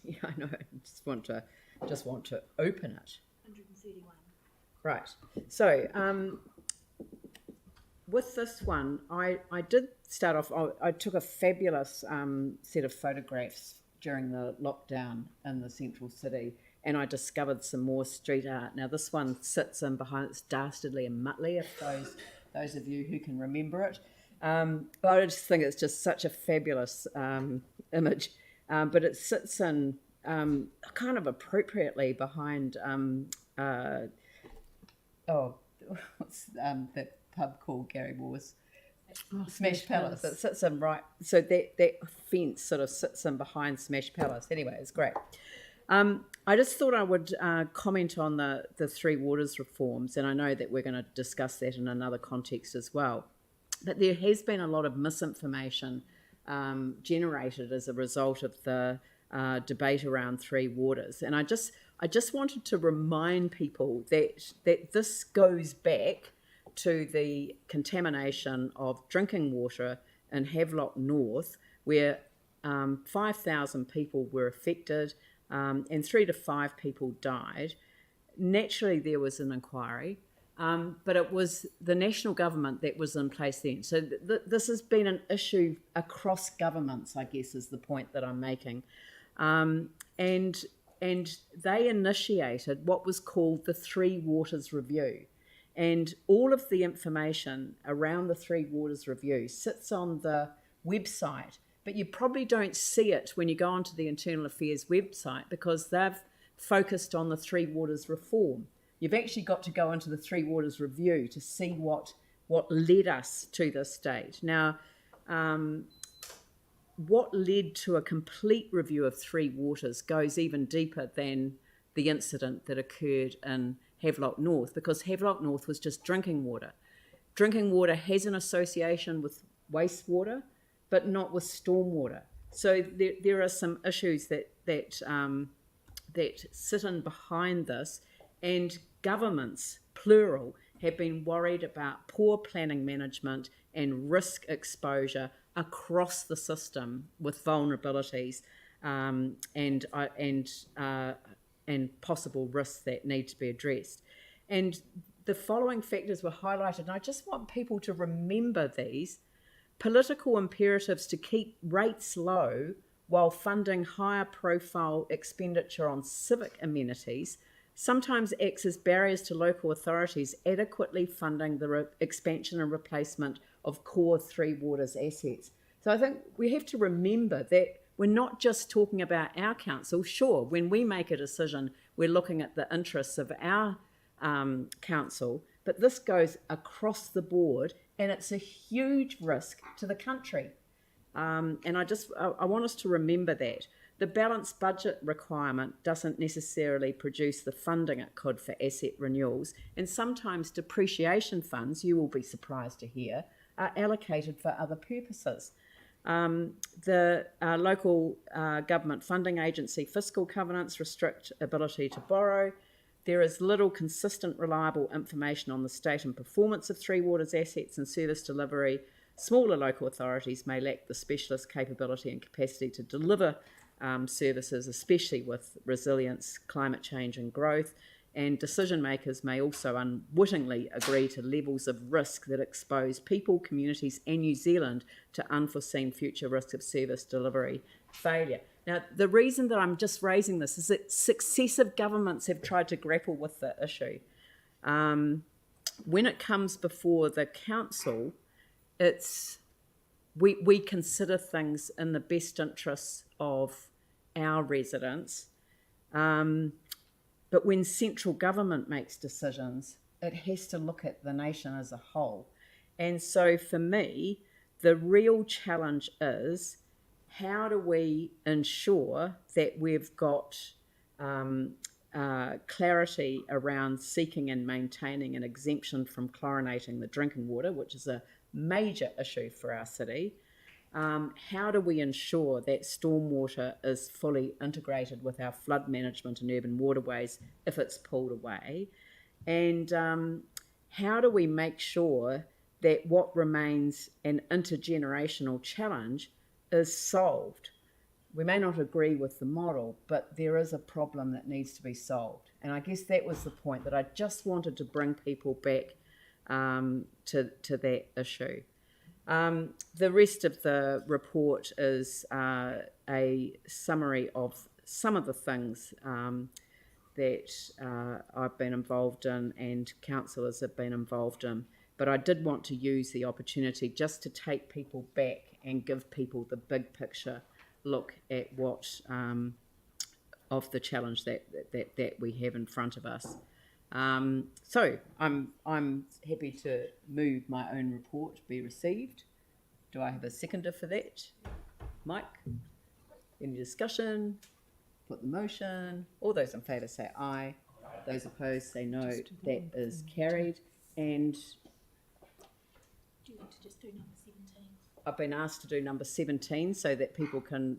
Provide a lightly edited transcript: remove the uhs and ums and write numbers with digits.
Yeah, I know. I just want to open it. 131. Right. So with this one, I did start off. I took a fabulous set of photographs during the lockdown in the central city, and I discovered some more street art. Now this one sits in behind, it's Dastardly and Mutley, if those of you who can remember it. But I just think it's just such a fabulous image. But it sits in kind of appropriately behind what's that pub called, Gary Moore's? Smash Palace. It sits in right, so that fence sort of sits in behind Smash Palace. Anyway, it's great. I just thought I would comment on the Three Waters reforms, and I know that we're going to discuss that in another context as well. But there has been a lot of misinformation generated as a result of the debate around Three Waters, and I just wanted to remind people that this goes back to the contamination of drinking water in Havelock North, where 5,000 people were affected and 3 to 5 people died. Naturally, there was an inquiry, but it was the national government that was in place then. So this has been an issue across governments, I guess, is the point that I'm making. And they initiated what was called the Three Waters Review. And all of the information around the Three Waters Review sits on the website, but you probably don't see it when you go onto the Internal Affairs website because they've focused on the Three Waters reform. You've actually got to go into the Three Waters Review to see what led us to this state. Now, what led to a complete review of Three Waters goes even deeper than the incident that occurred in Havelock North, because Havelock North was just drinking water. Drinking water has an association with wastewater, but not with stormwater. So there are some issues that sit in behind this, and governments, plural, have been worried about poor planning management and risk exposure across the system with vulnerabilities and possible risks that need to be addressed. And the following factors were highlighted, and I just want people to remember these. Political imperatives to keep rates low while funding higher profile expenditure on civic amenities sometimes acts as barriers to local authorities adequately funding the expansion and replacement of core Three Waters assets. So I think we have to remember that we're not just talking about our council. Sure, when we make a decision, we're looking at the interests of our council, but this goes across the board, and it's a huge risk to the country. And I want us to remember that. The balanced budget requirement doesn't necessarily produce the funding it could for asset renewals, and sometimes depreciation funds, you will be surprised to hear, are allocated for other purposes. The local government funding agency fiscal covenants restrict ability to borrow. There is little consistent, reliable information on the state and performance of Three Waters assets and service delivery. Smaller local authorities may lack the specialist capability and capacity to deliver services, especially with resilience, climate change and growth. And decision makers may also unwittingly agree to levels of risk that expose people, communities and New Zealand to unforeseen future risks of service delivery failure. Now, the reason that I'm just raising this is that successive governments have tried to grapple with the issue. When it comes before the council, we consider things in the best interests of our residents. But when central government makes decisions, it has to look at the nation as a whole. And so for me, the real challenge is, how do we ensure that we've got clarity around seeking and maintaining an exemption from chlorinating the drinking water, which is a major issue for our city? How do we ensure that stormwater is fully integrated with our flood management and urban waterways if it's pulled away? And how do we make sure that what remains an intergenerational challenge is solved? we may not agree with the model, but there is a problem that needs to be solved. And I guess that was the point, that I just wanted to bring people back to that issue. The rest of the report is a summary of some of the things that I've been involved in and councillors have been involved in. But I did want to use the opportunity just to take people back and give people the big picture look at what of the challenge that we have in front of us. So I'm happy to move my own report be received. Do I have a seconder for that? Mike? Any discussion? Put the motion. All those in favour say aye. Those opposed say no. That is carried. And do you want to just do number 17? I've been asked to do number 17 so that people can